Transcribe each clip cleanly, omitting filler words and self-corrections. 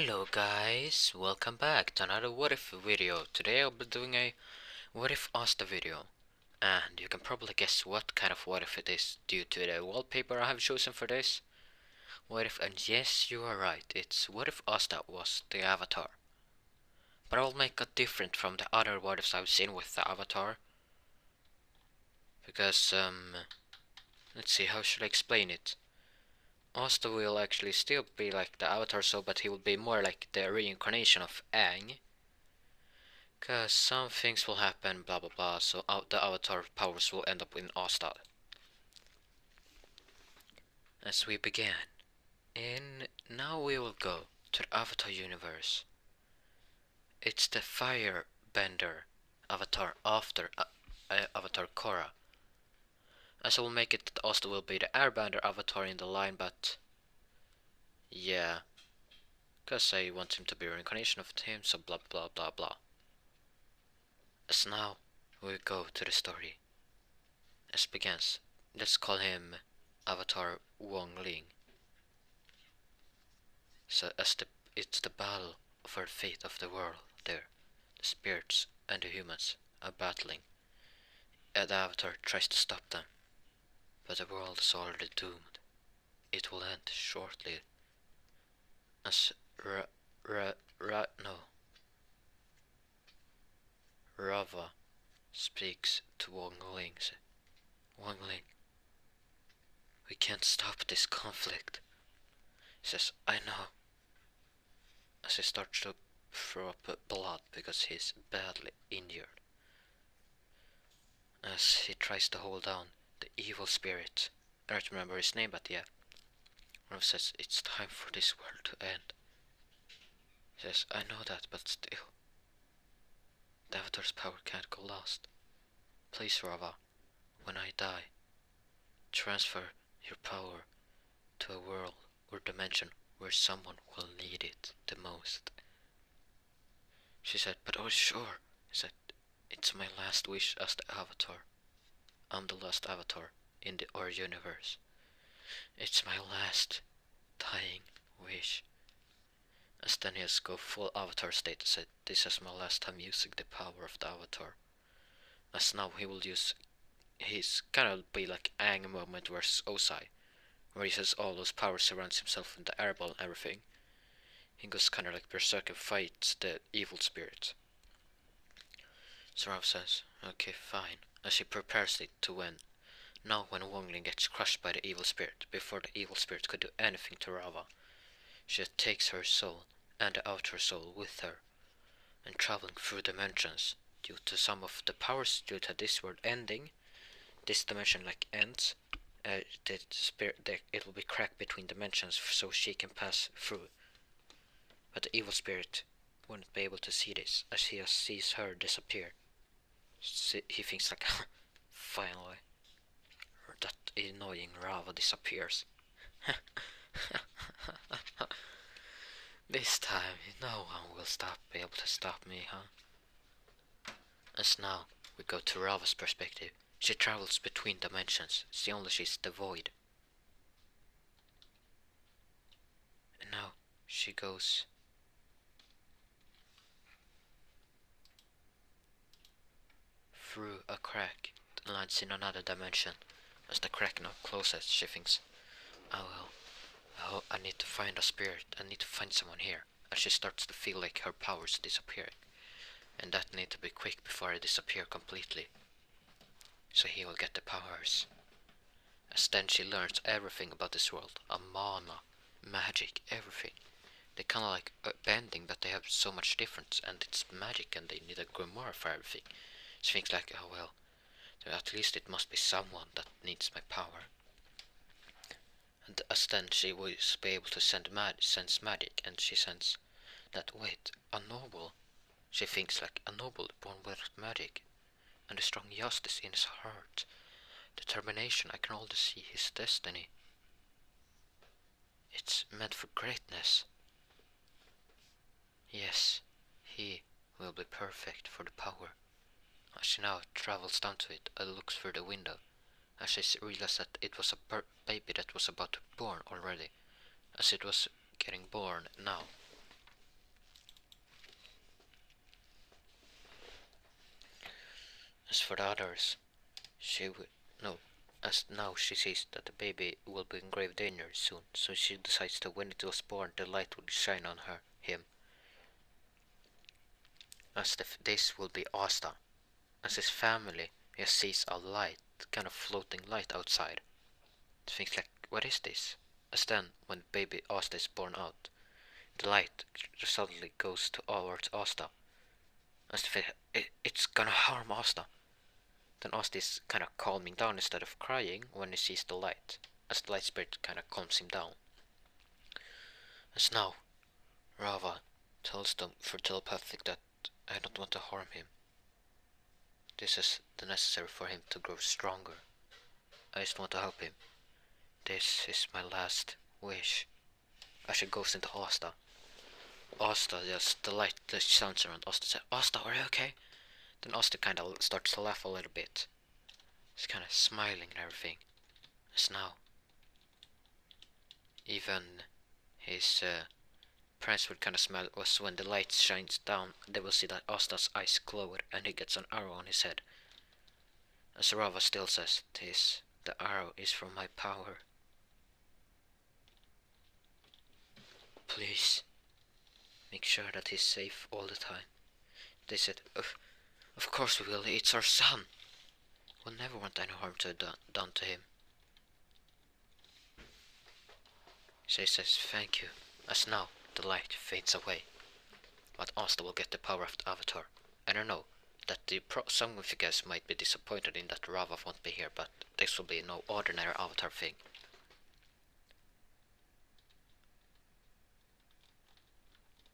Hello guys, welcome back to another what if video. Today I'll be doing a what if asta video. And you can probably guess what kind of what if it is due to the wallpaper I have chosen for this. What if, and yes, you are right, it's what if asta was the avatar. But I'll make it different from the other what ifs I've seen with the avatar. Because, let's see, how should I explain it? Asta will actually still be like the avatar, so but he will be more like the reincarnation of Aang. Cause some things will happen, blah blah blah, so the avatar powers will end up in Asta. As we began, and now we will go to the Avatar universe. It's the Firebender Avatar after Avatar Korra. As I will make it that Asta will be the Airbender Avatar in the line, but yeah, cause I want him to be a reincarnation of him, so blah blah blah blah. As now we go to the story. As begins, let's call him Avatar Wong Ling. So it's the battle for the fate of the world there. The spirits and the humans are battling. And the Avatar tries to stop them. But the world is already doomed. It will end shortly. As Rava speaks to Wong Ling. Wong Ling, we can't stop this conflict. He says, I know. As he starts to throw up blood because he's badly injured. As he tries to hold down the evil spirit. I don't remember his name, but yeah. Rose says, it's time for this world to end. He says, I know that, but still. The Avatar's power can't go lost. Please, Rava, when I die, transfer your power to a world or dimension where someone will need it the most. She said, but oh sure. He said, it's my last wish as the Avatar. I'm the last Avatar in our universe. It's my last dying wish. As then he has go full Avatar state and said, this is my last time using the power of the Avatar. As now he will use his kind of be like Aang moment versus Osai, where he says all those powers surrounds himself in the airball and everything. He goes kind of like berserk and fights the evil spirit. So Rav says, okay, fine, as he prepares it to win. Now when Wongling gets crushed by the evil spirit, before the evil spirit could do anything to Rava, she takes her soul and the outer soul with her, and traveling through dimensions, due to some of the powers due to this world ending, this dimension like ends, it will be cracked between dimensions so she can pass through. But the evil spirit wouldn't be able to see this, as he sees her disappear. He thinks like, finally, that annoying Rava disappears. This time, no one will be able to stop me, huh? As now, we go to Rava's perspective. She travels between dimensions, she's the void. And now, she goes through a crack that lands in another dimension. As the crack now closes, she thinks, oh, I need to find a spirit, I need to find someone here. As she starts to feel like her powers disappearing. And that need to be quick before I disappear completely. So he will get the powers. As then she learns everything about this world. Mana, magic, everything. They kinda like bending, but they have so much difference, and it's magic and they need a grimoire for everything. She thinks like, oh well, at least it must be someone that needs my power. And as then she will be able to sense magic, and she senses that, wait, a noble. She thinks like a noble born with magic, and a strong justice in his heart. Determination, I can already see his destiny. It's meant for greatness. Yes, he will be perfect for the power. As she now travels down to it and looks through the window, as she realizes that it was a baby that was about to be born already, as it was getting born now. As for the others, she will no. As now she sees that the baby will be in grave danger soon, so she decides that when it was born, the light would shine on him. As this will be Asta. As his family, he sees a light, kind of floating light outside. Thinks like, what is this? As then, when baby Asta is born out, the light suddenly goes towards Asta. As it's gonna harm Asta. Then Asta is kind of calming down instead of crying when he sees the light, as the light spirit kind of calms him down. As now, Rava tells them for telepathic that I don't want to harm him. This is the necessary for him to grow stronger. I just want to help him. This is my last wish. As she goes into Asta. Asta just, the light just shines around Asta, says, Asta, are you okay? Then Asta kind of starts to laugh a little bit. He's kind of smiling and everything. As now, even his parents would kind of smile was when the light shines down, they will see that Asta's eyes glowed and he gets an arrow on his head. As Rava still says, the arrow is from my power. Please, make sure that he's safe all the time. They said, of course we will, it's our son. We'll never want any harm done to him. She says, thank you. As now, the light fades away. But Asta will get the power of the Avatar. I don't know, that some of you guys might be disappointed in that Rava won't be here, but this will be no ordinary Avatar thing.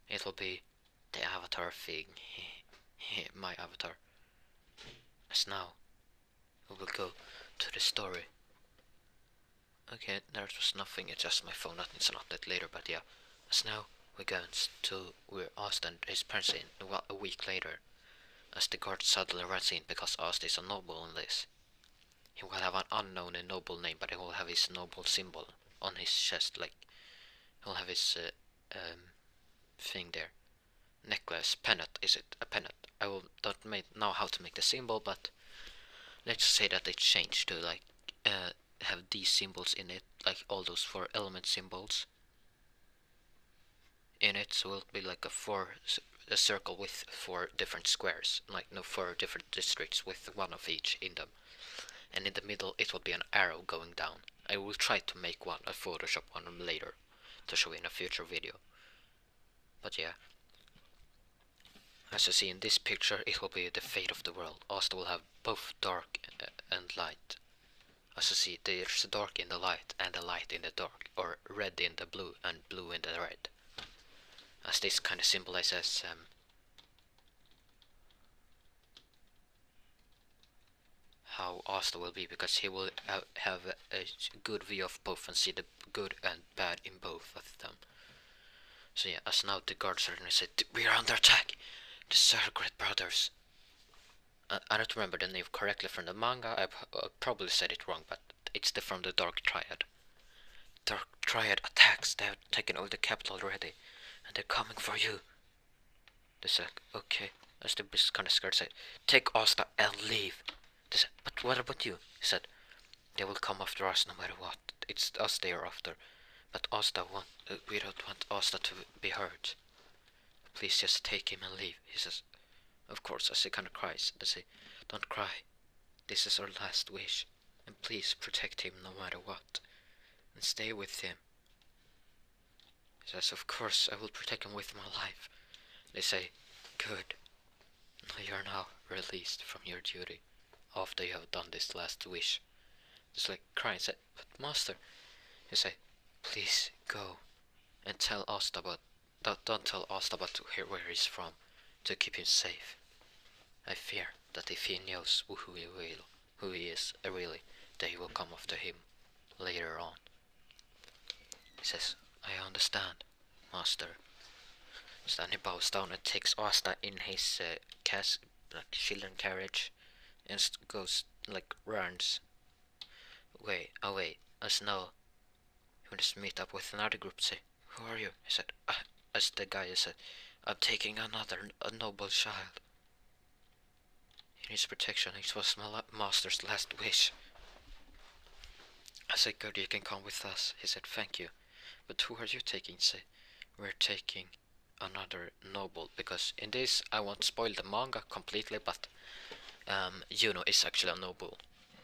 It will be the Avatar thing. My Avatar. As now, we will go to the story. Okay, there was nothing, it's just my phone, nothing's an update later, but yeah. As now, we go to where Asta and his parents in a week later. As the guard suddenly runs in because Asta is a noble in this. He will have an unknown and noble name, but he will have his noble symbol on his chest, like, he'll have his thing there. Necklace, pennant, is it? A pennant. I don't know how to make the symbol, but let's say that it changed to like have these symbols in it, like all those 4 element symbols in it, so it'll be like a circle with 4 different squares, like 4 different districts with 1 of each in them, and in the middle it will be an arrow going down. I will try to make a Photoshop one later to show in a future video, but yeah. As you see in this picture, it will be the fate of the world. Asta will have both dark and light. As you see, there's dark in the light and the light in the dark, or red in the blue and blue in the red. As this kind of symbolizes how Asta will be, because he will have a good view of both and see the good and bad in both of them. So yeah, as now the guards suddenly said, we are under attack! The Circuit Brothers. I don't remember the name correctly from the manga, I probably said it wrong, but it's from the Dark Triad. Dark Triad attacks, they have taken over the capital already, and they're coming for you. They said, okay, as the beast kind of scared, said, take Asta and leave. They said, but what about you? He said, they will come after us no matter what, it's us they are after, but Asta we don't want Asta to be hurt. Please just take him and leave. He says, of course, as he kind of cries. They say, don't cry. This is our last wish. And please protect him no matter what. And stay with him. He says, of course, I will protect him with my life. They say, good. You are now released from your duty after you have done this last wish. Just like crying, say, but master. You say, please go and tell Asta about. Don't tell Asta about where he's from, to keep him safe. I fear that if he knows who he is really, they will come after him later on. He says, I understand, master. So then he bows down and takes Asta in his children carriage and goes, runs away. As now, he will just meet up with another group, say, who are you? He said, as the guy said, I'm taking a noble child. He needs protection. It was my master's last wish. I said, good, you can come with us. He said, thank you. But who are you taking? Say, we're taking another noble, because in this I won't spoil the manga completely, but Juno is actually a noble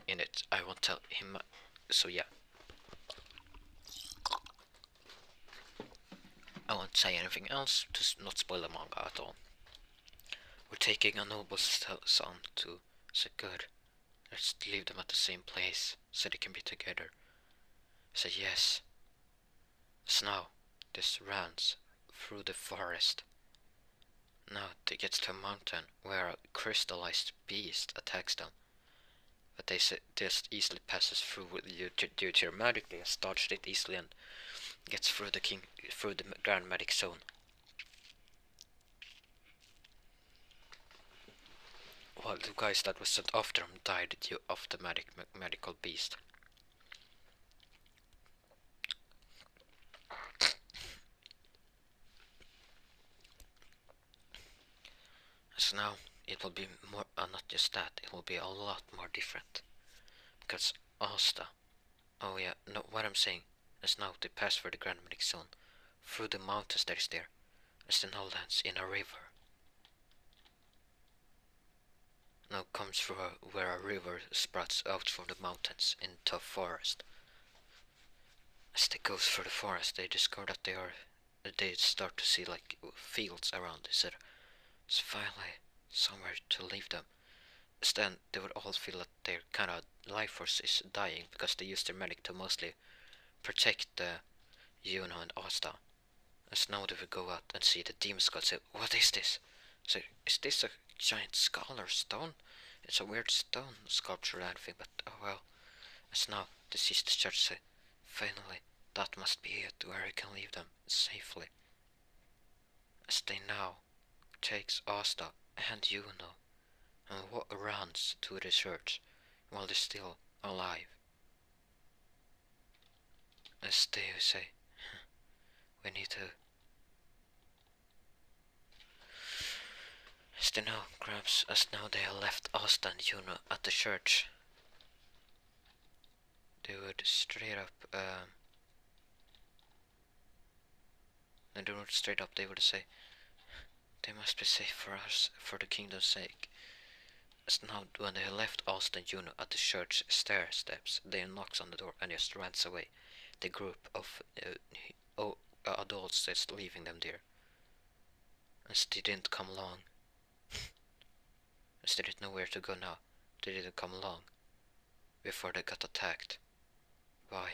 in it. I won't tell him, so yeah. I won't say anything else to not spoil the manga at all. We're taking a noble son to good. Let's leave them at the same place so they can be together. I said yes. So now this runs through the forest. Now they get to a mountain where a crystallized beast attacks them. But they just easily passes through due to their magic. They just dodged it easily and gets through the Grand Magic Zone. While the guys that was sent after him died due of the magical beast. So now it will be more, not just that, it will be a lot more different. Because Asta, oh yeah, no, what I'm saying is now they pass through the Grand Magic Zone, through the mountains that is there, as the now lands in a river. Now comes through where a river sprouts out from the mountains into a forest. As they go through the forest, they discover that they start to see like fields around. They said, it's finally somewhere to leave them. As then they would all feel that their kind of life force is dying because they use their medic to mostly protect the Juno and Asta. As now they would go out and see the demon skull. Say, what is this? So, is this a giant skull or stone? It's a weird stone sculpture or anything, but oh well. As now the sister church say, finally, that must be it, where I can leave them safely. As they now takes Asta and Juno and runs to the church while they're still alive. As they say, we need to. As they now grabs, as now they have left Asta and Juno at the church, they would straight up, they would say, they must be safe for us, for the kingdom's sake. As now, when they left Asta and Juno at the church stair steps, they knocks on the door and just runs away. The group of adults just leaving them there. As they didn't come along. As they didn't know where to go now. They didn't come along before they got attacked by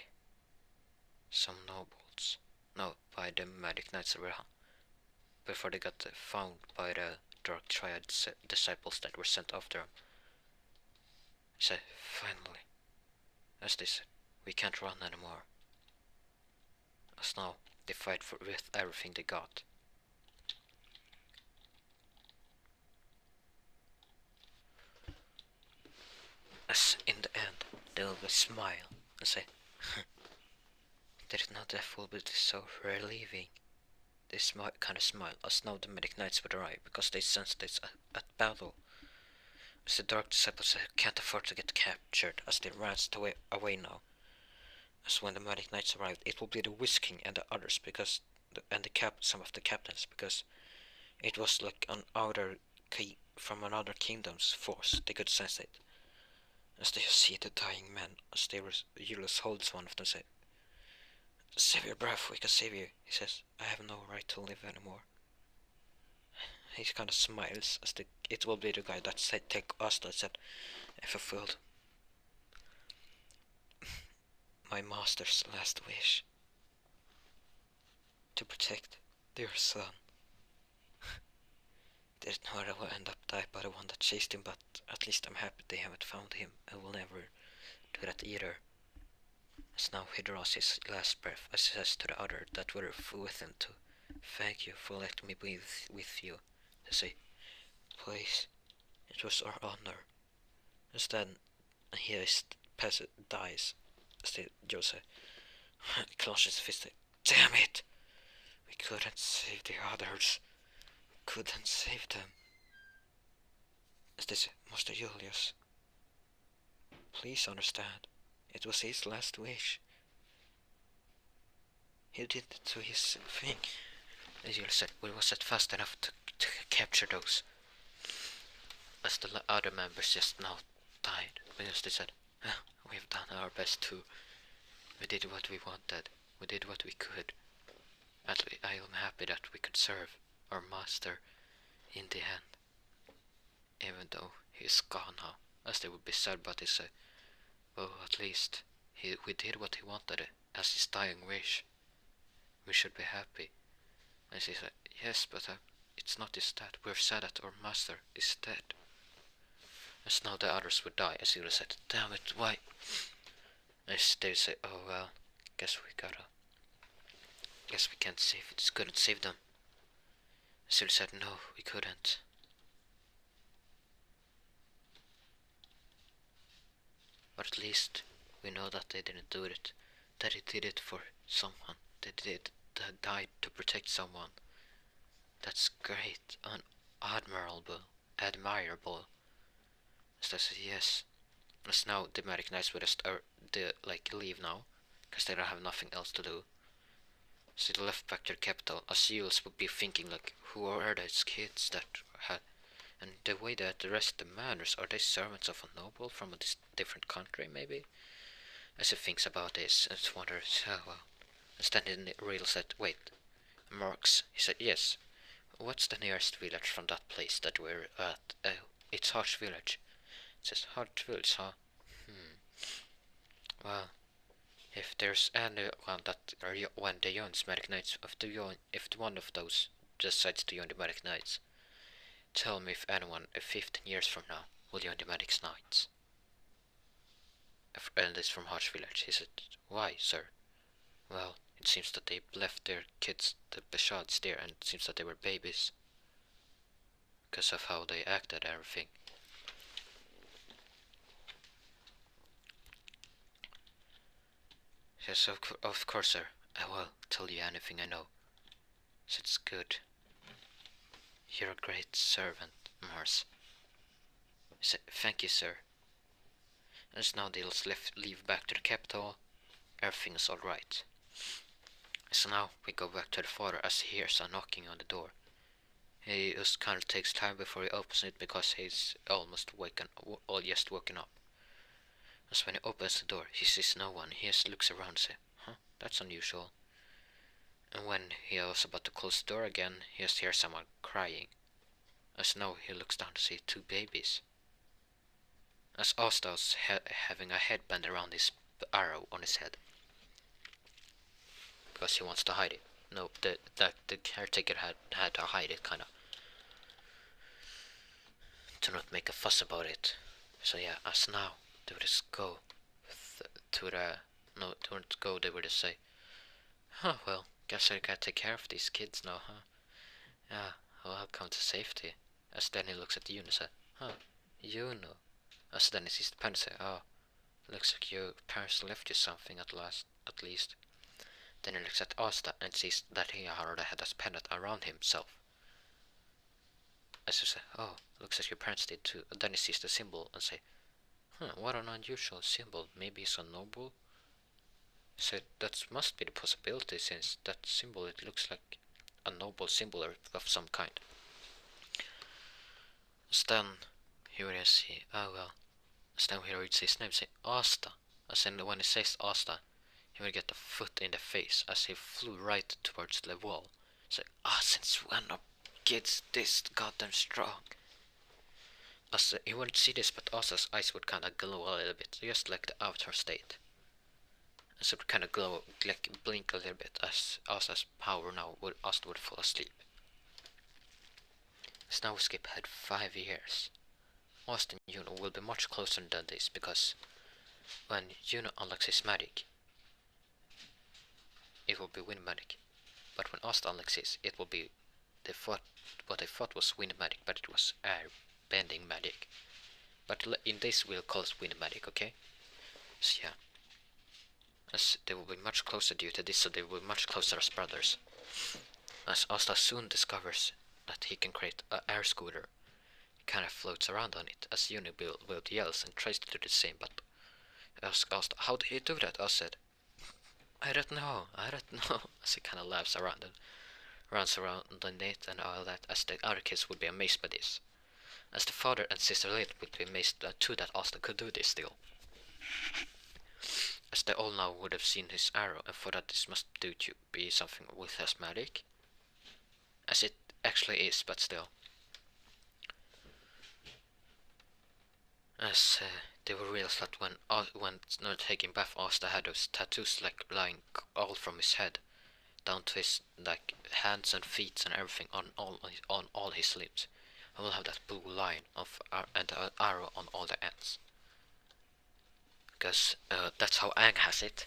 some nobles. No, by the Magic Knights of Realm. Before they got found by the Dark Triad disciples that were sent after them. He said, finally, as they said, we can't run anymore. As now, they fight with everything they got. As in the end, they will smile and say, there's no death will be so relieving. They kind of smile as now the Medic Knights would arrive, because they sense this at battle. As the Dark Disciples can't afford to get captured, as they ran away now. As when the Medic Knights arrived, it will be the Whisking and the others, because some of the captains, because it was like an outer key from another kingdom's force. They could sense it. As they see the dying men, as Julius holds one of them, say, save your breath, we can save you. He says, I have no right to live anymore. He kind of smiles, as it will be the guy that said, take us, that said, I fulfilled my master's last wish to protect their son. Didn't know I will end up die by the one that chased him, but at least I'm happy they haven't found him. I will never do that either. As now he draws his last breath, as he says to the other that were with him to thank you for letting me be with you. They say, please, it was our honor. Instead, he dies. As Jose clenches his fist. Damn it! We couldn't save the others. We couldn't save them. As they say, Master Julius, please understand. It was his last wish. He did it to his thing. As Julius said, we wasn't fast enough to capture those. As the other members just now died, we just said, we've done our best too. We did what we wanted. We did what we could. At least I am happy that we could serve our master in the end. Even though he is gone now, as they would be sad, but they say, well, at least we did what he wanted as his dying wish. We should be happy. And she said, yes, but it's not just that. We're sad that our master is dead. As now the others would die, as Julius said, damn it, why? And they say, oh well, guess we can't save it, couldn't save them. As Julius said, no, we couldn't. But at least we know that they didn't do it. That he did it for someone. That died to protect someone. That's great and admirable. So I said yes. As now the medic knights would just leave now, because they don't have nothing else to do. So they left back to the capital. As Jules would be thinking like, who are those kids that had? And the way that the rest of the manners, are they servants of a noble from a different country, maybe? As he thinks about this, and wonders, oh well. And then the real said, wait, Marks. He said, yes. What's the nearest village from that place that we're at? Oh, it's Harsh Village. It says Harsh Village, huh? Well, if there's anyone that when the joins Medic Knights, if one of those decides to join the Medic Knights, tell me if anyone 15 years from now will join the Medic Knights. And it's from Harsh Village. He said, why, sir? Well, it seems that they left their kids, the Bashads, there, and it seems that they were babies. Because of how they acted and everything. Yes, of course, sir. I will tell you anything I know. So it's good. You're a great servant, Mars. Thank you, sir. And now they'll leave back to the capital. Everything is alright. So now we go back to the father as he hears a knocking on the door. He just kind of takes time before he opens it because he's almost just woken up. As when he opens the door, he sees no one. He just looks around and says, huh, that's unusual. And when he was about to close the door again, he just hears someone crying. As now he looks down to see two babies. As Asta was having a headband around his arrow on his head. Because he wants to hide it. No, the caretaker had to hide it, kinda. To not make a fuss about it. So yeah, as now, they would just go they would just say, huh, well, guess I gotta take care of these kids now, huh? Yeah, welcome to safety. As then he looks at you and says, huh, you know. As then he sees the pen and says, oh, looks like your parents left you something at least. Then he looks at Asta and sees that he already had a pendant around himself. As he says, oh, looks like your parents did too. And then he sees the symbol and say, what an unusual symbol. Maybe it's a noble? He said, that must be the possibility, since that symbol, it looks like a noble symbol of some kind. As then he would see, oh well. As then he reads his name, say Asta. As then when he says Asta, he would get a foot in the face as he flew right towards the wall. Say, since when are kids this goddamn strong? As he wouldn't see this, but Asta's eyes would kinda glow a little bit, just like the Avatar state. As it would kinda glow, like blink a little bit, as Asta's power now Asta would fall asleep. So now we skip ahead 5 years. Asta and Juno will be much closer than this, because when Juno unlocks his magic, it will be wind magic. But when Asta unlocks his, it will be what they thought was wind magic, but it was air bending magic. But in this we'll call it wind magic, okay? So yeah. As they will be much closer due to this, so they will be much closer as brothers. As Asta soon discovers that he can create an air scooter. kind of floats around on it as Unibuild yells and tries to do the same, but asked, how did he do that? I said, I don't know, as he kind of laughs around and runs around on it and all that, as the other kids would be amazed by this. As the father and sister later would be amazed too that Asta could do this still. As they all now would have seen his arrow and thought that this must do to be something with his magic. As it actually is, but still. As they were realized that when not taking bath, Asta had those tattoos like lying all from his head down to his like hands and feet and everything on all his limbs. I will have that blue line of and an arrow on all the ends. Because that's how Aang has it.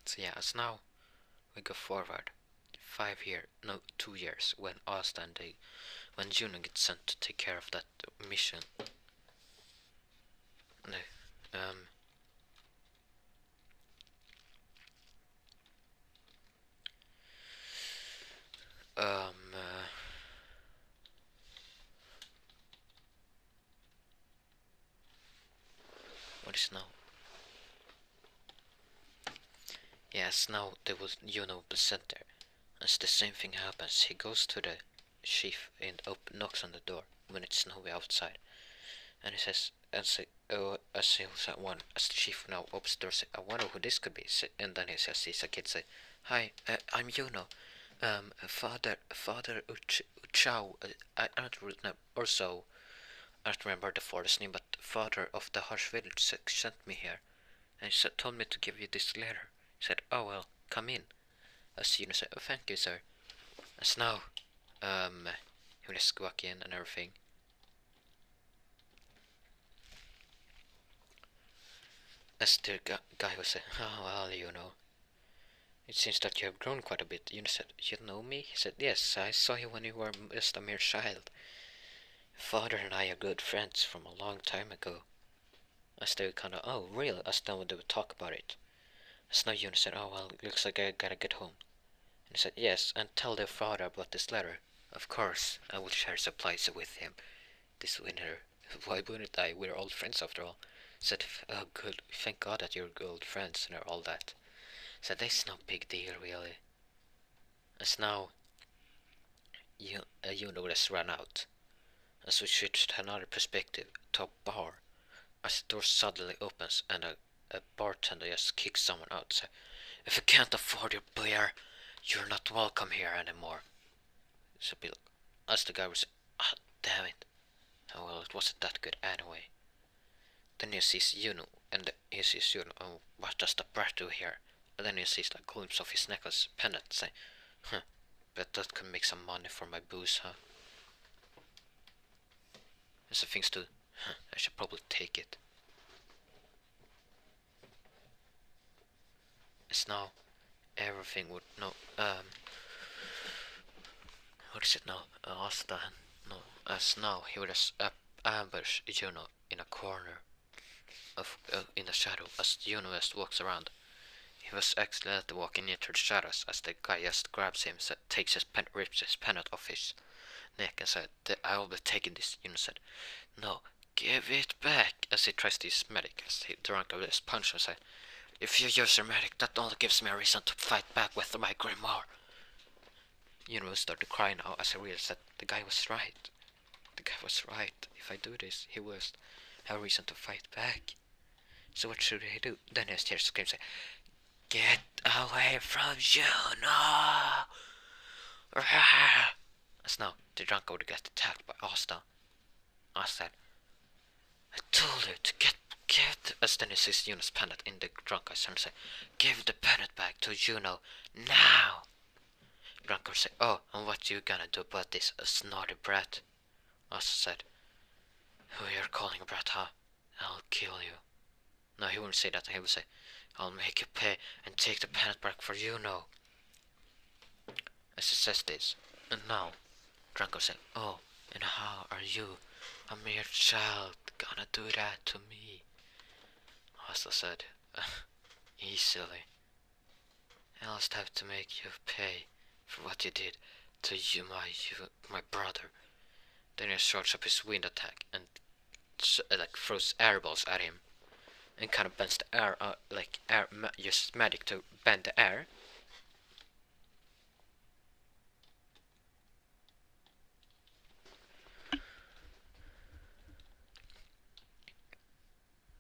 So yeah, as now we go forward 2 years when Asta and when Juno gets sent to take care of that mission. No, what is now? Yes, now they will Juno will be sent there. As the same thing happens, he goes to the chief and knocks on the door when it's snowy outside, and he says, as the chief now opens the door, say, I wonder who this could be. And then he sees a kid say, hi, I'm Juno, Father Uchao, I don't remember, also, I don't remember the father's name, but father of the harsh village sent me here, and he told me to give you this letter. He said, oh well, come in. As Juno said, oh thank you sir. As now, he will just walk in and everything. As the guy was saying, oh well, you know, it seems that you have grown quite a bit. You said, you know me? He said, yes, I saw you when you were just a mere child. Father and I are good friends from a long time ago. As they kind of, oh really? As then they would talk about it. As now Yuna said, oh well, it looks like I gotta get home. And he said, yes, and tell their father about this letter. Of course, I will share supplies with him this winter. Why wouldn't I? We're old friends after all. Said, oh good, thank God that you're good friends and all that. Said, that's no big deal really. As now, you just ran out. As we switch to another perspective, to a bar, as the door suddenly opens and a bartender just kicks someone out. So, if you can't afford your beer, you're not welcome here anymore. So, as the guy was, ah, damn it. Oh well, it wasn't that good anyway. Then he sees Juno, and he sees Juno, oh, what does the brat do here? And then he sees a glimpse of his necklace pendant, say, huh, bet that could make some money for my booze, huh? There's some things to, I should probably take it. It's now, everything would, no, what is it now? Asta, no, as now, he would just ambush Juno in a corner of, in the shadow, as Juno just walks around. He was accidentally walking into the shadows as the guy just grabs him, takes his rips his pendant off his neck and said, I will be taking this. Juno said, no, give it back, as he tries to use medic, as he drunk of this punch and said, if you use your medic, that only gives me a reason to fight back with my grimoire. Juno started to cry now as he realized that the guy was right. The guy was right. If I do this, he will have a reason to fight back. So what should he do? Then he hears screams say, get away from Juno! As now, the drunk would get attacked by Asta. Asta said, I told you to get, as then he sees Juno's pendant in the drunk guy's hand say, give the pendant back to Juno, now! The drunk would say, oh, and what you gonna do about this, a snotty brat? Asta said, who you're calling a brat, huh? I'll kill you. No, he wouldn't say that, he would say, I'll make you pay and take the pendant back for Juno. As he says this, and now, Drunko saying, oh, and how are you, a mere child, gonna do that to me? Asta said, easily. I'll just have to make you pay for what you did to my brother. Then he starts up his wind attack and like throws airballs at him and kind of bends the air, uses magic to bend the air.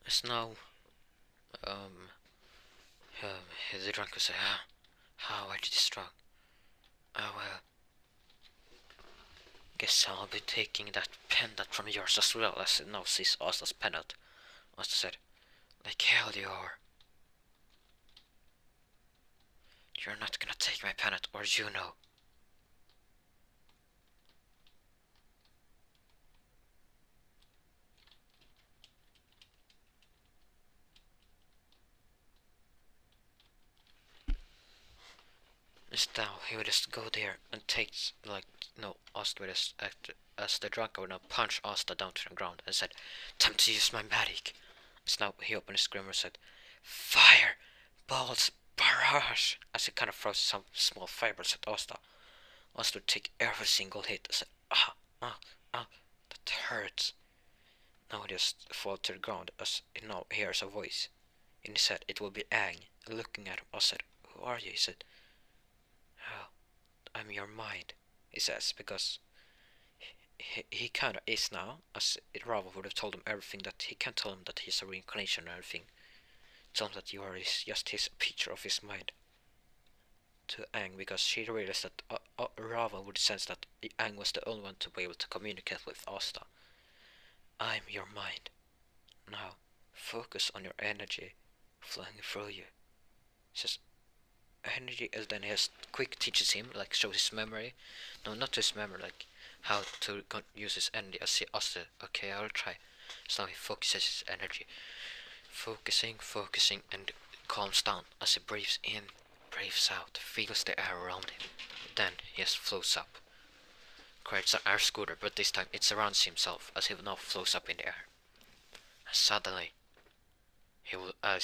As now, um, the drunk will say, how are you strong? Oh well, guess I'll be taking that pendant from yours as well, as it now sees Asta's pendant. Asta said, like hell you are. You're not gonna take my pendant, or you know. Now he would just go there and takes, like, no, Asta would just act as the drunk would now punch Asta down to the ground and said, time to use my magic. So now he opened his screamer and said, fire, balls, barrage, as he kind of throws some small fireballs at Asta. Asta would take every single hit and said, that hurts. Now he just falls to the ground as he now hears a voice. And he said it will be Aang. Looking at him, I said, who are you? He said, oh, I'm your mind, he says, because he kind of is now, as Rava would have told him everything, that he can't tell him that he's a reincarnation or anything. Tell him that you are just his picture of his mind to Aang, because she realized that Rava would sense that Aang was the only one to be able to communicate with Asta. I'm your mind. Now, focus on your energy flowing through you. He says, energy, and then he has quick teaches him, like shows his memory. No, not his memory, like how to use his energy. As he asked, okay, I'll try. So now he focuses his energy, focusing, and calms down as he breathes in, breathes out, feels the air around him. Then he just floats up, creates an air scooter, but this time it surrounds himself as he now floats up in the air. And suddenly, he will, and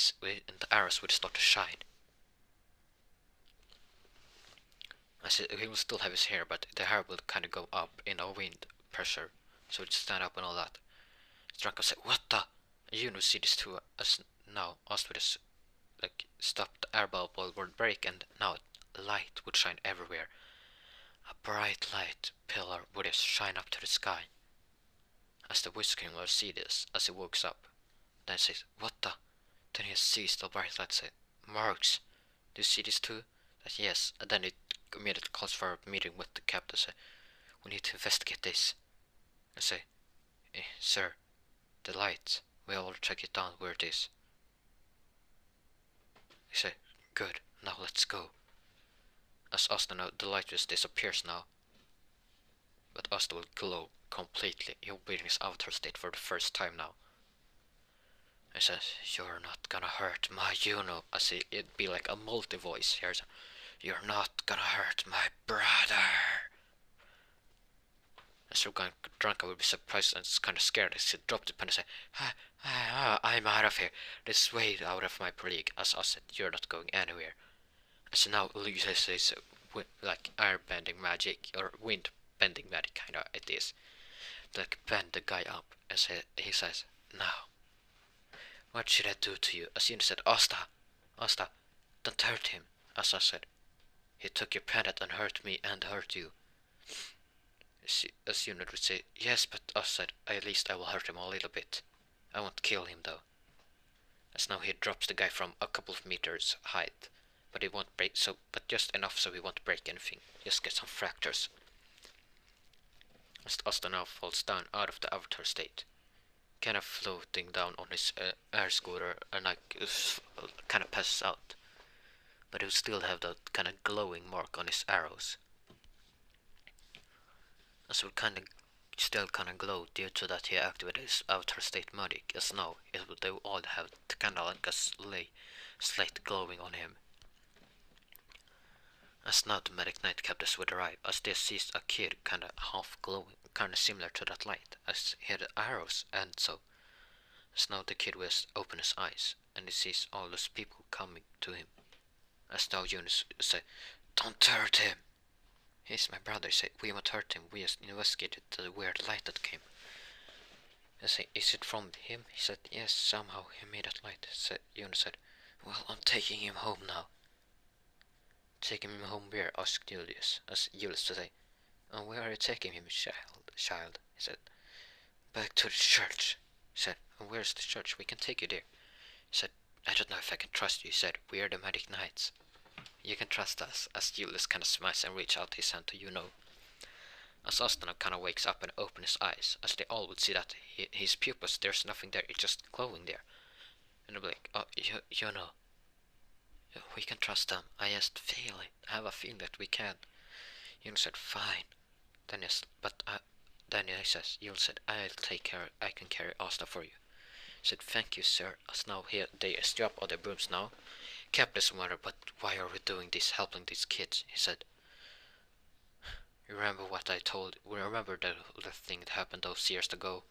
the arrows would start to shine. He will still have his hair, but the hair will kind of go up in a wind pressure, so it stand up and all that. Drunk will say, what the? You know, see this too, as now Asta would like stop the air bubble would break, and now light would shine everywhere. A bright light pillar would just shine up to the sky. As the Witch King will see this, as he wakes up, then says, what the? Then he sees the bright light say, Marks, do you see this too? That yes, and then it immediately calls for a meeting with the captain. Say, we need to investigate this. I say, sir, the light, we will check it down where it is. He say, good, now let's go. As Asta now, the light just disappears now. But Asta will glow completely. He'll be in his avatar state for the first time now. He says, you're not gonna hurt my Juno. As it'd be like a multi-voice here. So, you're not gonna hurt my brother. As you're going drunk, I would be surprised and kind of scared as he dropped the pen and say, I'm out of here. This way out of my league. As I said, you're not going anywhere. So now Lisa says, like air bending magic or wind bending magic, kind of it is. Like bend the guy up, and he says, now, what should I do to you? As Yuna said, Asta, don't hurt him. As I said, he took your pendant and hurt me and hurt you. As Yuna would say, yes, but Asta said, at least I will hurt him a little bit. I won't kill him though. As now he drops the guy from a couple of meters height. But it won't break, but just enough so he won't break anything. Just get some fractures. As Asta now falls down out of the avatar state, kind of floating down on his air scooter, and kind of passes out. But he'll still have that kind of glowing mark on his arrows. As he'll still kind of glow due to that he activated his avatar state magic. As now they will all have kind of like a slight glowing on him. As now the medic night captors would arrive, as they sees a kid kinda half glowing, kinda similar to that light, as he had arrows, and so. As now the kid will open his eyes, and he sees all those people coming to him. As now Eunice say, don't hurt him. He's my brother. He said, we won't hurt him. We just investigated the weird light that came. I say, is it from him? He said, yes, somehow he made that light. Jonas said, well, I'm taking him home now. Taking him home where? Asked Julius. As Julius to say, oh, where are you taking him, child? He said, back to the church. He said, oh, where's the church? We can take you there. He said, I don't know if I can trust you. He said, we are the Magic Knights. You can trust us. As Julius kind of smiles and reaches out his hand to As Asta kind of wakes up and opens his eyes, as they all would see that his pupils, there's nothing there, it's just glowing there. And they'll be like, oh, we can trust them. I just feel it. I have a feeling that we can. Yun said, fine. Then he says, Yun said, I can carry Asta for you. He said, thank you, sir. As now here they strap all their brooms now. Captain wondered, but why are we doing this, helping these kids? He said, remember what I told? Remember the thing that happened those years ago?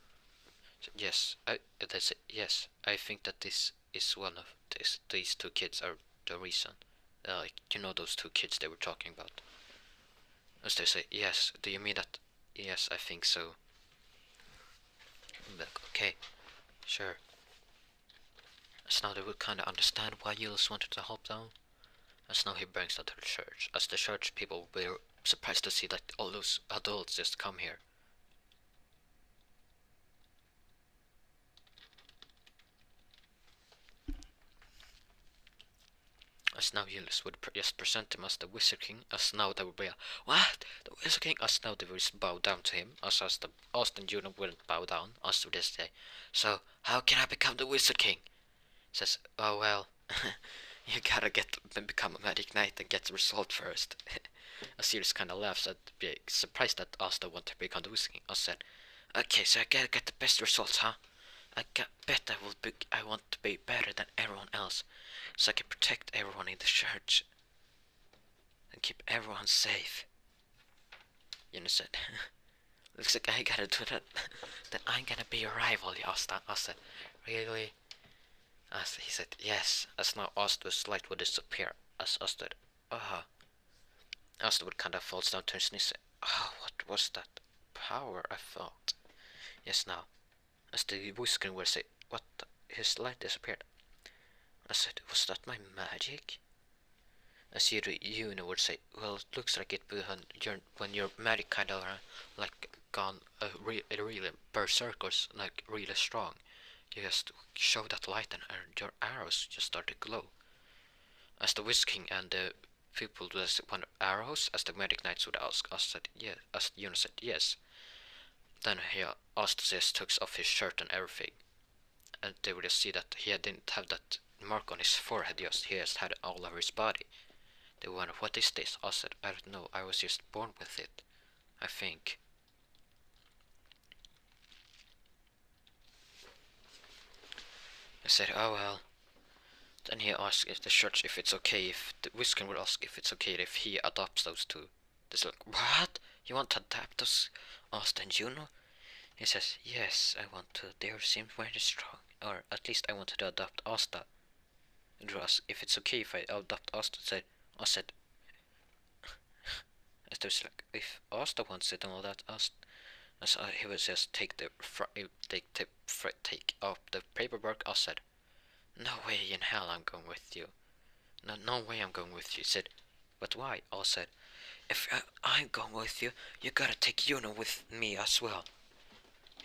Said, yes. They said, yes. I think that this is one of these two kids are the reason. Like, those two kids they were talking about. As they say, yes. Do you mean that? Yes, I think so. Like, okay, sure. As now they would kind of understand why Julius wanted to help them. As now he brings them to the church. As the church people were surprised to see that all those adults just come here. As now Julius would just present him as the Wizard King. As now they would be what? The Wizard King? As now they would just bow down to him. As the Austin Juno wouldn't bow down. As to this day. So, how can I become the Wizard King? Says, oh well, you gotta become a Magic Knight and get the result first. Julius kind of laughs at being surprised that Asta wanted to become the Wizard King. Said, okay, so I gotta get the best results, huh? Bet I want to be better than everyone else, so I can protect everyone in the church and keep everyone safe. Said, looks like I gotta do that. Then I'm gonna be your rival, Asta. I said, really? As he said, yes. As now Asta's light would disappear. As Asta said, Asta would kind of falls down to his knees. Oh, what was that power I felt? Yes, now. As the whisker would say, what? His light disappeared. I said, was that my magic? As Juno would say, well, it looks like it when your magic kind of like gone really berserkers, like really strong. You just show that light and your arrows just start to glow. As the Wizard King and the people just want arrows, as the Magic Knights would ask, us said yes. As Juno said yes. Then he just took off his shirt and everything, and they would just see that he didn't have that mark on his forehead. He just had it all over his body. They wondered, what is this? I said, I don't know. I was just born with it, I think. I said, oh well. Then he asked if the church, if it's okay, if the Wizard would ask if it's okay if he adopts those two. They said, what? You want to adopt those Asta and Juno? He says, yes, I want to. They seem very strong. Or at least I wanted to adopt Asta. And he asked if it's okay if I adopt Asta. I said, as they was like, if Asta wants it and all that, he would just take off the paperwork. I said, no way in hell I'm going with you. No way I'm going with you. He said, but why? I said, if I'm going with you, you gotta take Juno with me as well.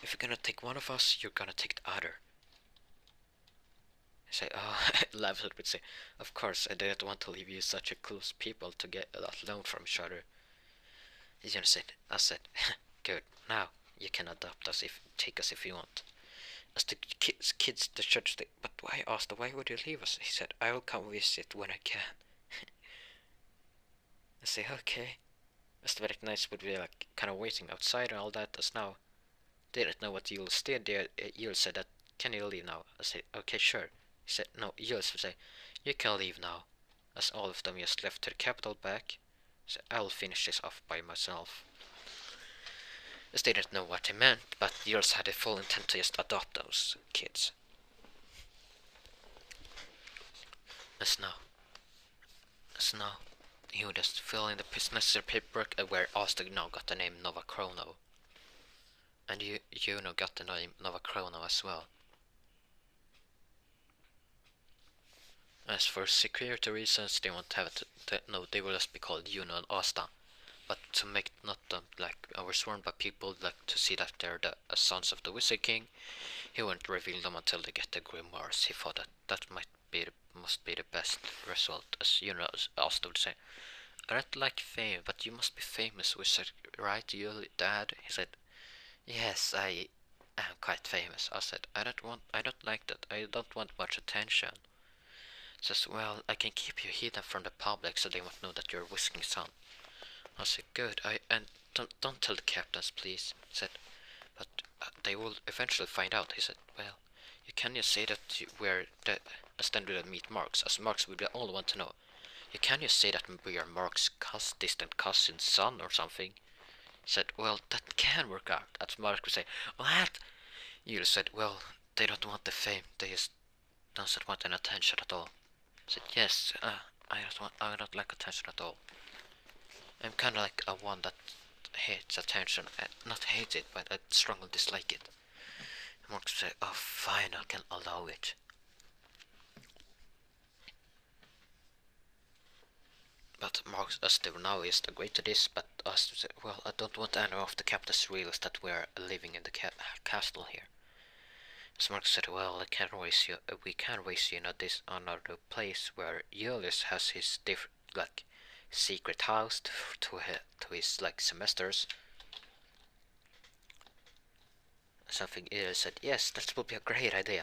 If you're gonna take one of us, you're gonna take the other. I say, oh, laughs at me, say, of course, I didn't want to leave you such a close people to get alone from each other. He's gonna say, I said, good, now you can adopt us, take us if you want. As the kids, the church, but why, Asta, why would you leave us? He said, I will come visit when I can. I say, okay. As the Magic Knights would be like, kind of waiting outside and all that, as now, they didn't know what Jules did. Jules said that, can you leave now? I said, okay, sure. He said, no, Jules would say, you can leave now. As all of them just left to the capital back. So I'll finish this off by myself. As they didn't know what he meant, but Jules had a full intent to just adopt those kids. As now, he would just fill in the necessary paperwork where Asta now got the name Nova Chrono. And you know got the name Nova Chrono as well. As for security reasons, they won't have it. No, they will just be called Juno and Asta. But to make not them like oversworn by people like to see that they're the sons of the Wizard King, he won't reveal them until they get the grimoires. He thought that must be the best result, as you know, as Asta would say. I don't like fame, but you must be famous, Wizard, right? You dad? He said, yes, I am quite famous. I said, I don't like that. I don't want much attention. Says, well, I can keep you hidden from the public so they won't know that you're a whisking son. I said, good, and don't tell the captains, please. He said, but they will eventually find out. He said, well, you can just say that we're the standard and meet Marks, as Marks will be the only one to know. You can just say that we are Mark's distant cousin's son or something. He said, well, that can work out. As Mark would say, what? You said, well, they don't want the fame, they just don't want any attention at all. I said, yes, I don't like attention at all. I'm kind of like a one that hates attention. Not hates it, but I strongly dislike it. And Mark said, oh fine, I can allow it. But Mark, as they now is agreed to this, but us said, well, I don't want any of the captains realize that we're living in the castle here. So Mark said, well, we can raise you in another place where Julius has his secret house to his semesters. Something else said, yes, that would be a great idea.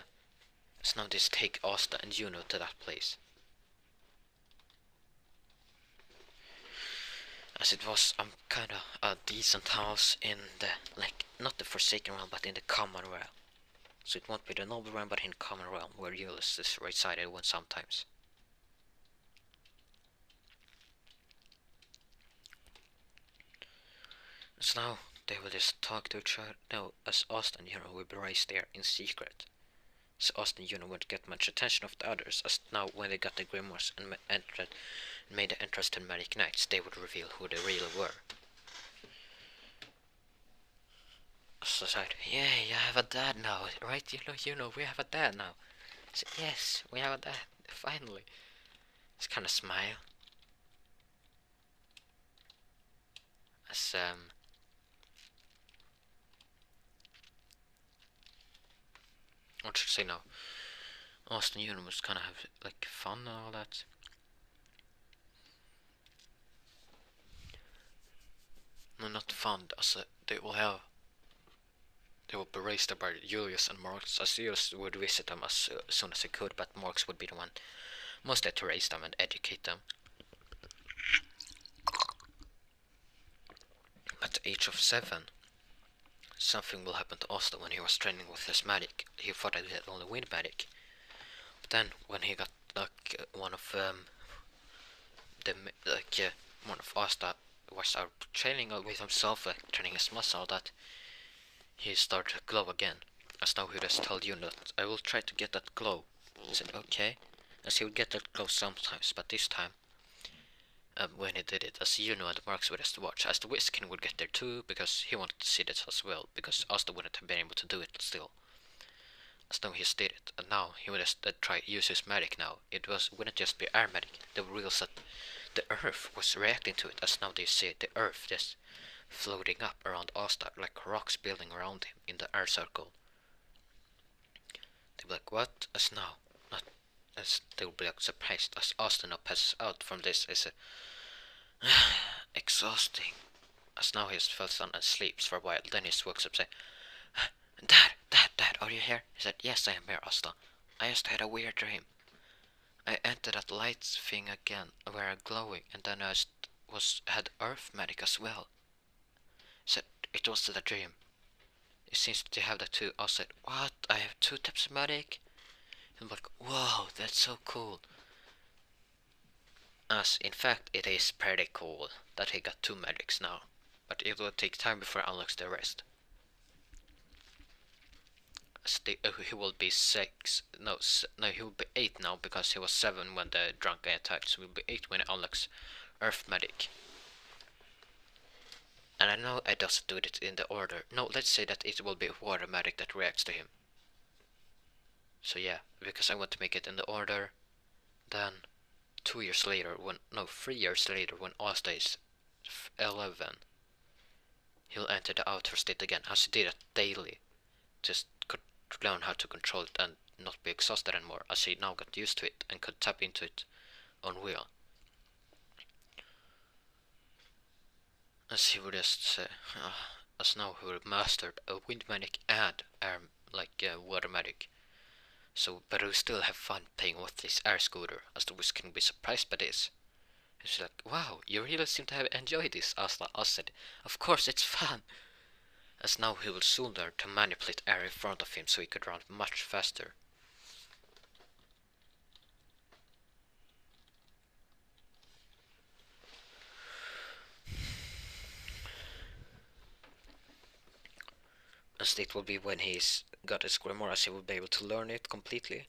So now just take Asta and Juno to that place. As it was kinda a decent house in the, not the Forsaken Realm, but in the Common Realm. So it won't be the Noble Realm, but in Common Realm, where Julius is resided when sometimes. So now they will just talk to each other. No, as Asta and Juno will be raised there in secret. So Asta and Juno won't get much attention of the others, as now when they got the grimoires and made the entrance to Magic Knights, they would reveal who they really were. So I said, yeah, you have a dad now, right? You know, we have a dad now. I said, yes, we have a dad, finally. Just kind of smile. As, what should I say now? Austin Union must kind of have, fun and all that. No, not fun, as they will be raised by Julius and Marx, as Julius would visit them as soon as he could, but Marx would be the one mostly to raise them and educate them. At the age of 7, something will happen to Asta when he was training with his magic. He thought that he had only wind magic. But then, when he got one of Asta was out training with himself, training his muscle, that he started to glow again. As now he just told you that I will try to get that glow. He said okay, as he would get that glow sometimes, but this time, when he did it, as you know, and Marks would just watch, as the Whiskin would get there too, because he wanted to see this as well, because Asta wouldn't have been able to do it still. As now he did it, and now he would just try to use his magic now. Wouldn't just be air magic, the real set. The earth was reacting to it, as now they see the earth just floating up around Asta, like rocks building around him in the air circle. They'll be like, what? As now, not as they will be surprised as Asta now passes out from this. Is exhausting. As now he just falls down and sleeps for a while. Then he wakes up saying, Dad, are you here? He said, yes, I am here, Asta. I just had a weird dream. I entered that light thing again, where I'm glowing, and then I had earth magic as well. He said, it was the dream. It seems to have that too. I said, what? I have 2 types of magic? I'm like, whoa, that's so cool. As in fact, it is pretty cool that he got 2 magics now. But it will take time before he unlocks the rest. He will be 6. No, he will be 8 now, because he was 7 when the drunk guy attacked. So he will be 8 when he unlocks Earth Medic. And I know I doesn't do it in the order. No, let's say that it will be Water Medic that reacts to him. So yeah, because I want to make it in the order. Then 2 years later, 3 years later, when Asta is 11, he'll enter the outer state again, as he did it daily. Just could learn how to control it and not be exhausted anymore, as he now got used to it and could tap into it on will. As he would just say, as now he would mastered a wind medic and air, water medic. So, but he'll still have fun playing with this air scooter, as the Wiz can be surprised by this. She's like, wow, you really seem to have enjoyed this, Asta. I said, of course it's fun. As now he will soon learn to manipulate air in front of him so he could run much faster. As it will be when he's got his grimoire, as he will be able to learn it completely.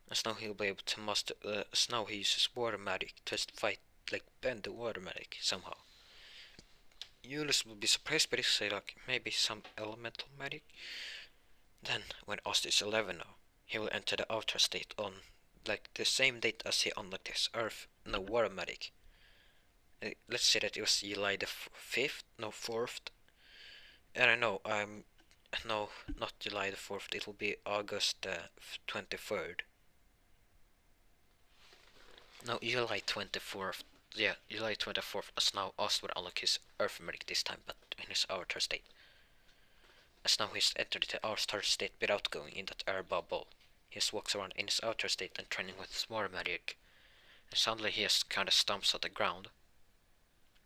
As now he'll be able to master, as now he uses water magic to fight, like bend the water magic somehow. Julius will be surprised by this, say like maybe some elemental magic. Then when Asta is 11 now, he will enter the outer state on like the same date as he unlocked his water magic. Let's say that it was July the 5th, no 4th. And I know, no, not July the 4th, it will be August 23rd. No, July 24th. Yeah, July 24th, as now Ost would unlock his Earth Medic this time, but in his outer state. As now he's entered the outer state without going in that air bubble. He just walks around in his outer state and training with his water magic. And suddenly he just kinda stumps at the ground.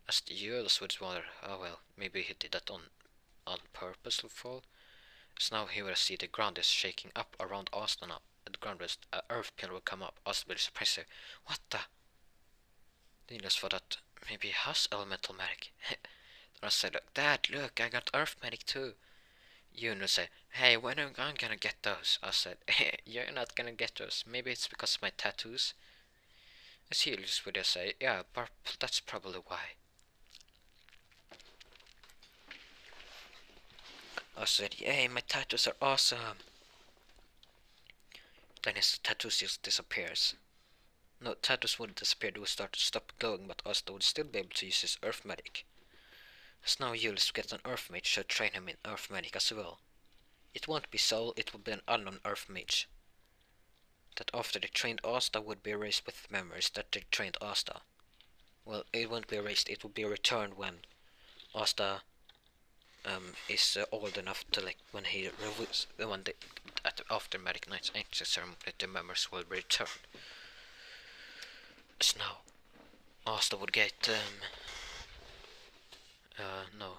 As the Julius would wonder, oh well, maybe he did that on purpose to fall. As now he will see the ground is shaking up around Asta now. At the ground was an earth pillar will come up. Asta will surprise her. What the? Then just thought that maybe he has elemental magic. Then I said, look, Dad, look, I got earth medic too. Juno said, hey, when am I gonna get those? I said, hey, you're not gonna get those. Maybe it's because of my tattoos. As he just would say, yeah, but that's probably why. I said, yay, my tattoos are awesome. Then his tattoos just disappears. No, tattoos wouldn't disappear, they would start to stop glowing, but Asta would still be able to use his Earth Medic. As now Julius gets an Earth Mage, should train him in Earth Medic as well. It won't be Soul, it will be an unknown Earth Mage. That after they trained Asta would be erased with memories that they trained Asta. Well, it won't be erased, it will be returned when Asta is old enough to, like, when he reveals the one that after Medic Knight's ancient ceremony, the memories will return. So now Asta would get no.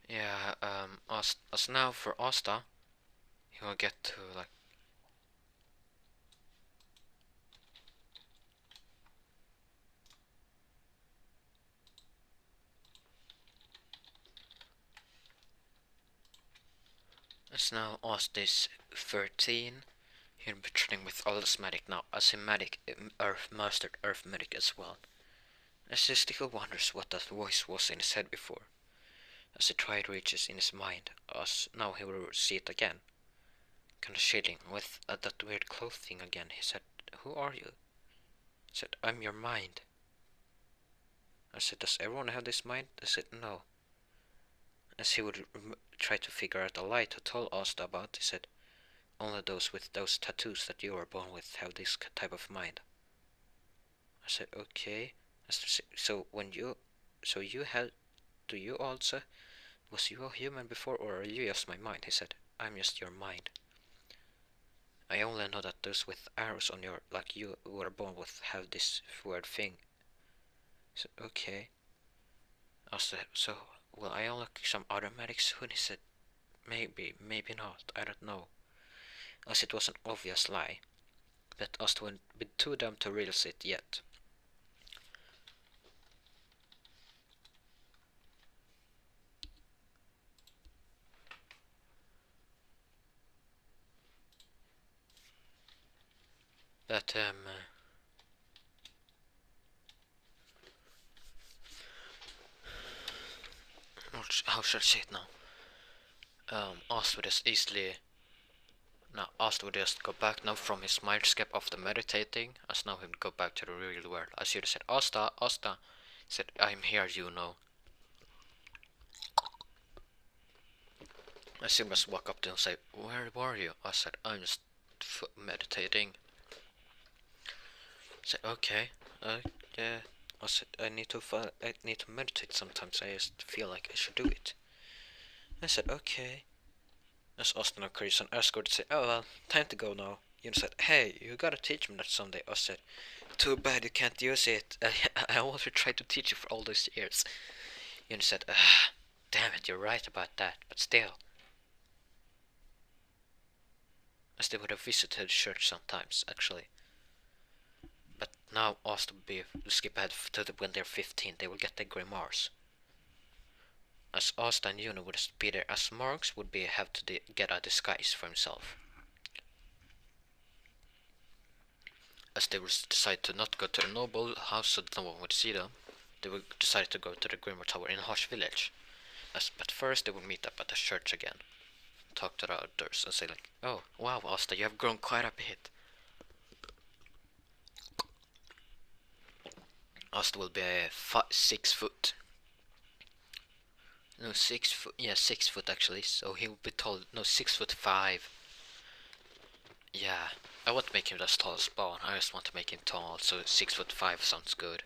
Yeah, as now for Asta, he will get to, like, as now Asta is 13, he'll be training with Aldous Medic now, as a medic, mastered Earth Medic as well. As he still wonders what that voice was in his head before. As he tried reaches in his mind, as now he will see it again. Kinda shading with that weird clothing again. He said, who are you? He said, I'm your mind. I said, does everyone have this mind? I said, no. As he would try to figure out a lie to tell Asta about, he said, only those with those tattoos that you were born with have this type of mind. I said, okay. So you had, do you also, was you a human before, or are you just my mind? He said, I'm just your mind. I only know that those with arrows on your, like you were born with, have this weird thing. I said, okay. I said, so will I unlock some other medics soon? He said, maybe, maybe not, I don't know. As it was an obvious lie, but Asta wouldn't be too dumb to realize it yet. that how should I say it now? Oz would just easily now Oz would just go back now from his mindscape of the meditating, as now he would go back to the real world. As you said, Asta, Asta, he said, I'm here, you know. As he must walk up to him and say, where were you? I said, I'm just meditating. I said, okay, yeah. I said, I need to meditate sometimes. I just feel like I should do it. I said, okay. As Austin and Chris and Asgard said, oh well, time to go now. You said, hey, you gotta teach me that someday. I said, too bad you can't use it. I always tried to teach you for all those years. You said, damn it, you're right about that, but still. As they would have visited church sometimes, actually. But now Austin will be skip ahead to when they're 15, they will get their grimoires. As Asta and Juno would be there, as Marks would be have to get a disguise for himself. As they would decide to not go to the noble house so no one would see them, they would decide to go to the Grimoire Tower in Hush Village. But first they would meet up at the church again, talk to the others and say like, oh wow Asta, you have grown quite a bit. Asta will be 6 foot. No, 6 foot, yeah, 6 foot actually, so he will be tall, no, 6'5". Yeah, I won't make him as tall as Spawn, I just want to make him tall, so 6'5" sounds good.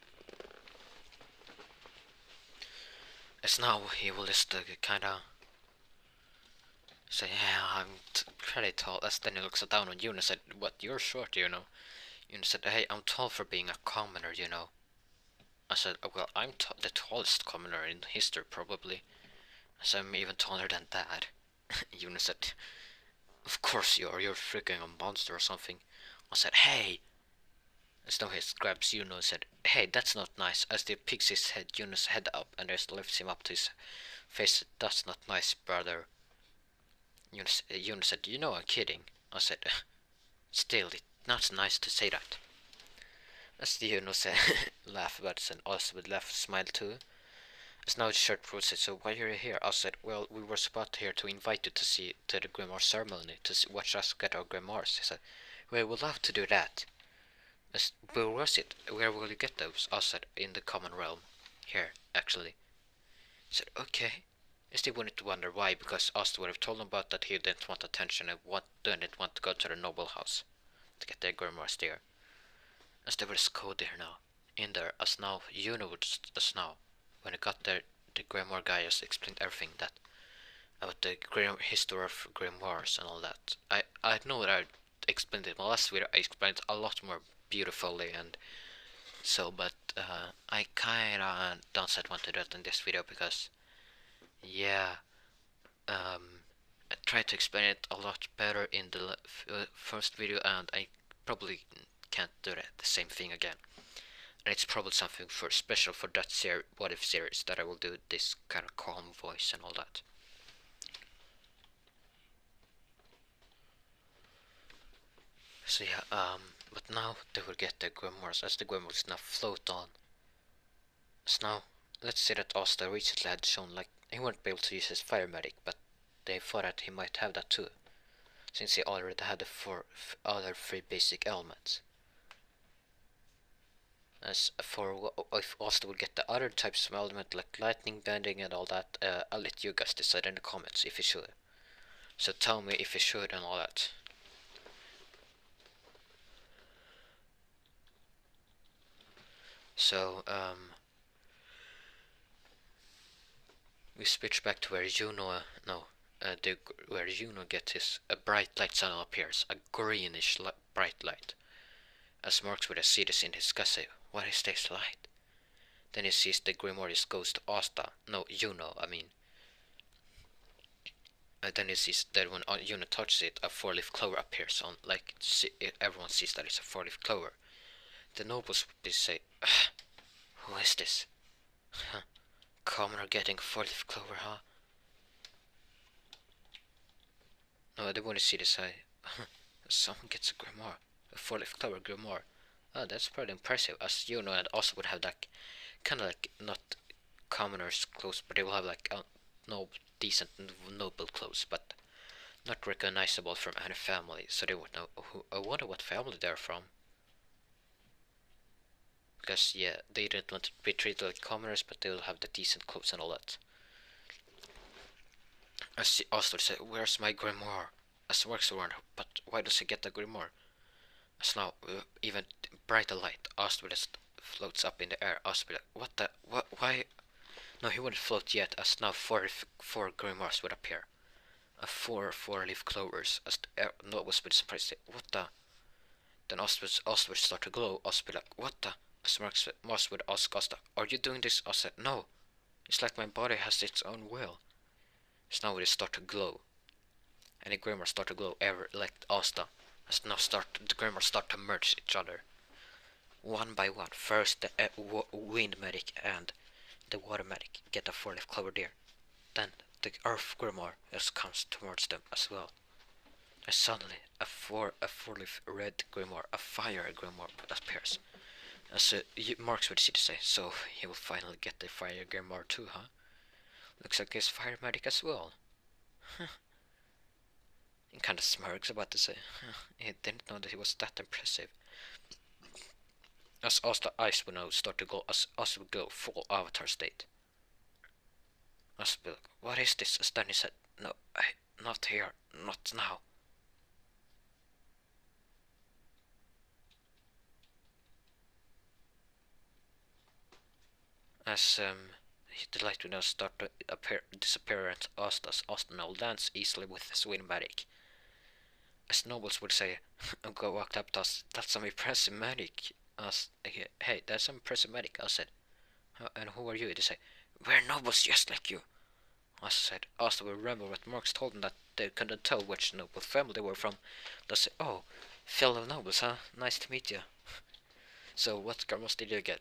As now he will just kinda say, yeah, I'm pretty tall. As then he looks down on you and said, what, you're short, you know. You said, hey, I'm tall for being a commoner, you know. I said, well, I'm the tallest commoner in history, probably. I said, I'm even taller than Dad. Yuna said, of course you are, you're freaking a monster or something. I said, hey. As now he grabs Yuna and said, hey, that's not nice. As he picks his head, Yuna's head up and just lifts him up to his face. That's not nice, brother. Yuna said, you know I'm kidding. I said, still, it's not nice to say that. As the Yuna said, laugh about it, and also would laugh, smile too. As now the shirt pro said, so why are you here? I said, well, we were supposed here to invite you to see to the Grimoire ceremony, to watch us get our Grimoires. He said, we would love to do that. As, where was it? Where will you get those? I said, in the common realm. Here, actually. He said, okay. I still wanted to wonder why, because Asta would have told him about that he didn't want attention and didn't want to go to the noble house to get their grimoires there. As they were just code there now, in there, as now, you know as now. When I got there, the grimoire guy just explained everything that about the history of grimoires and all that. I know that I explained it in my last video. I explained it a lot more beautifully and so, but I kinda don't want to do it in this video because. Yeah, I tried to explain it a lot better in the first video, and I probably can't do that the same thing again. And it's probably something for special for that What If series that I will do this kind of calm voice and all that. So yeah, but now they will get the grimoires as the grimoires now float on. So now, let's say that Asta recently had shown like he won't be able to use his fire medic, but they thought that he might have that too, since he already had the other 3 basic elements. As for if Asta would get the other types of element like lightning, bending and all that, I'll let you guys decide in the comments if he should. So tell me if he should and all that. So, we switch back to where Juno, where Juno gets his a bright light sun appears, a greenish bright light. As Marks would see this in his gusset, what is this light? Then he sees the grimoire goes to Asta, no, Juno, I mean. Then he sees that when Juno touches it, a 4-leaf clover appears on, like, everyone sees that it's a 4-leaf clover. The nobles would say, who is this? Huh? Commoner getting 4-leaf clover, huh? No, they want to see this. Someone gets a grimoire. A four-leaf clover grimoire. Oh, that's pretty impressive, as you know, and also would have like, kind of like, not commoners' clothes, but they will have like, no, decent, noble clothes, but not recognizable from any family, so they would know who. I wonder what family they're from. Because, yeah, they didn't want to be treated like commoners, but they will have the decent clothes and all that. As Astrid said, where's my grimoire? As works around, but why does he get the grimoire? As now, even brighter light, Astrid just floats up in the air. Astrid, what the, what, why? No, he wouldn't float yet, as now four grimoires would appear. Four-leaf clovers, as the air, no, was with surprise. What the? Then Astrid start to glow. Astrid like, what the? As Mars would ask Asta, are you doing this? I said, no. It's like my body has its own will. So now it start to glow. And the grimoires start to glow ever like Asta. As now the grimoires start to merge each other. One by one. First the wind medic and the water medic get a four-leaf clover deer. Then the earth grimoire just comes towards them as well. And suddenly a four-leaf red grimoire, a fire grimoire appears. And so Mark's ready to say, so he will finally get the fire grimoire too, huh? Looks like he's fire medic as well. He kind of smirks about to say, he didn't know that he was that impressive. As Asta eyes will now start to go, as Asta will go full avatar state. Asta will, what is this? As then he said, no, not here, not now. As the light will now start to disappear, and Asta now lands easily with his winmatic. As nobles would say, go walked up to us, that's some impressive medic. As hey, that's some impressive medic. I said, and who are you? They say, we're nobles just like you. I said, Asta will remember what Marx told them that they couldn't tell which noble family they were from. They say, oh, fellow nobles, huh? Nice to meet you. So what garments did you get?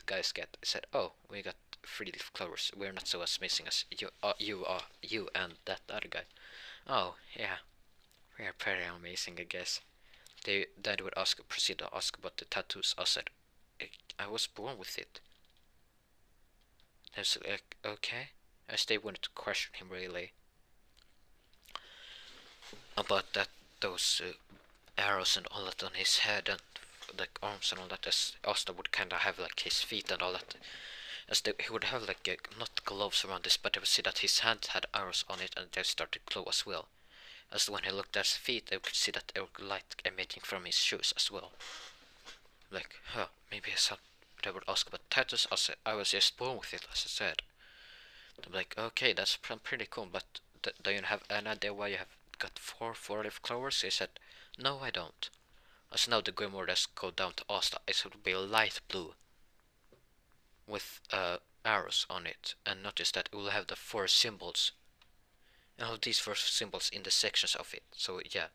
Guys get? I said, oh, we got 3-leaf clovers. We're not so as missing as you and that other guy. Oh, yeah. We're pretty amazing, I guess. Dad would proceed to ask about the tattoos. I said, I was born with it. They was like, okay. As they wanted to question him really about those arrows and all that on his head and like arms and all that, as Asta would kind of have like his feet and all that, as he would have like not gloves around this, but they would see that his hand had arrows on it and they started to glow as well. As when he looked at his feet, they could see that there was light emitting from his shoes as well. Like, maybe his son. They would ask about tattoos. I was just born with it, as I said. I'm like, okay, that's pretty cool, but do you have an idea why you have got four-leaf clovers? He said, no, I don't. As now the grimoire just go down to Asta. It would be light blue with arrows on it, and notice that it will have the 4 symbols. And all these 4 symbols in the sections of it. So yeah,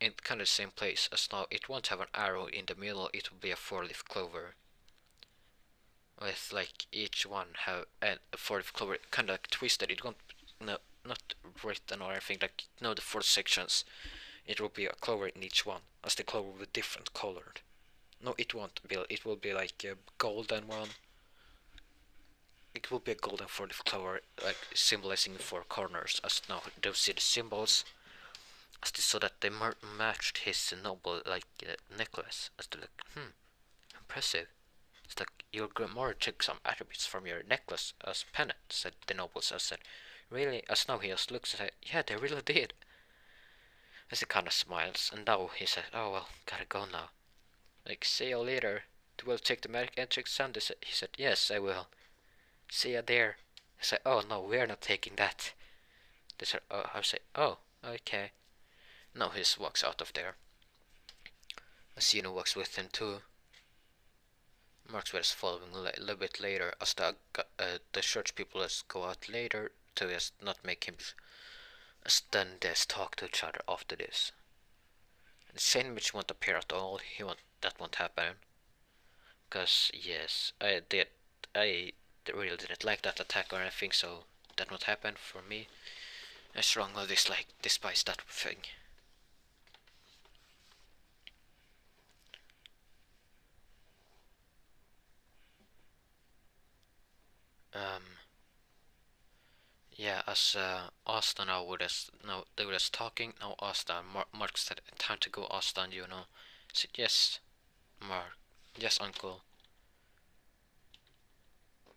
in kind of the same place as now. It won't have an arrow in the middle. It will be a 4-leaf clover. With like each one have a 4-leaf clover kind of like twisted. It won't, no, not written or anything, like the 4 sections. It will be a clover in each one, as the clover will be different colored. No, it won't be. It will be like a golden one. It will be a golden 4-leaf clover, like symbolizing 4 corners. As now those see the symbols, as so that they matched his noble like necklace. As to like, impressive. It's like your grimoire took some attributes from your necklace as pennant, said the nobles. I said, really? As now he just looks and said, yeah, they really did. As he kind of smiles, and now he said, oh well, gotta go now. Like, see you later. Will take the magic entrance sound? He said, yes, I will. See ya there. I said, oh no, we're not taking that. They said, oh, I said, oh, okay. Now he just walks out of there. Asino walks with him too. Markswell is following a little bit later, as the church people just go out later to just not make him. As then they just talk to each other after this. And Sandwich won't appear at all. That won't happen. Cause yes, I really didn't like that attack or anything, so that won't happen for me. I strongly despise that thing. Um, yeah, as Asta now with us, now they were just talking. Now Asta, Mark said, "Time to go, Asta," and I said, "Yes, Mark, yes, Uncle."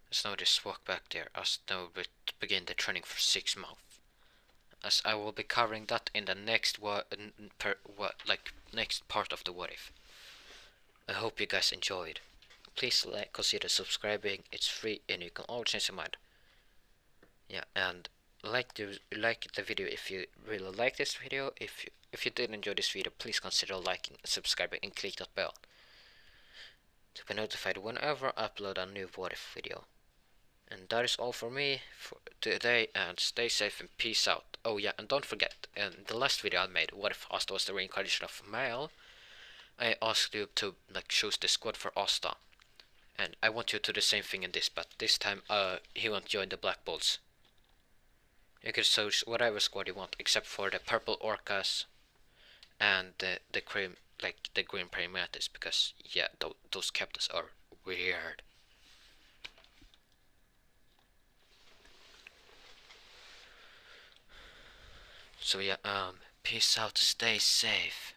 Let's now just walk back there, as now we begin the training for 6 months. As I will be covering that in the next next part of the what if. I hope you guys enjoyed. Please consider subscribing. It's free and you can always change your mind. Yeah, and like the video if you really like this video. If you did enjoy this video, please consider liking, subscribing, and click that bell to be notified whenever I upload a new what if video. And that is all for me for today, and stay safe and peace out. Oh yeah, and don't forget, in the last video I made, what if Asta was the reincarnation of male, I asked you to choose the squad for Asta. And I want you to do the same thing in this, but this time he won't join the Black Bulls. You can choose whatever squad you want, except for the purple orcas and the cream, the green praying mantis, because yeah, those captains are weird. So yeah, peace out, stay safe.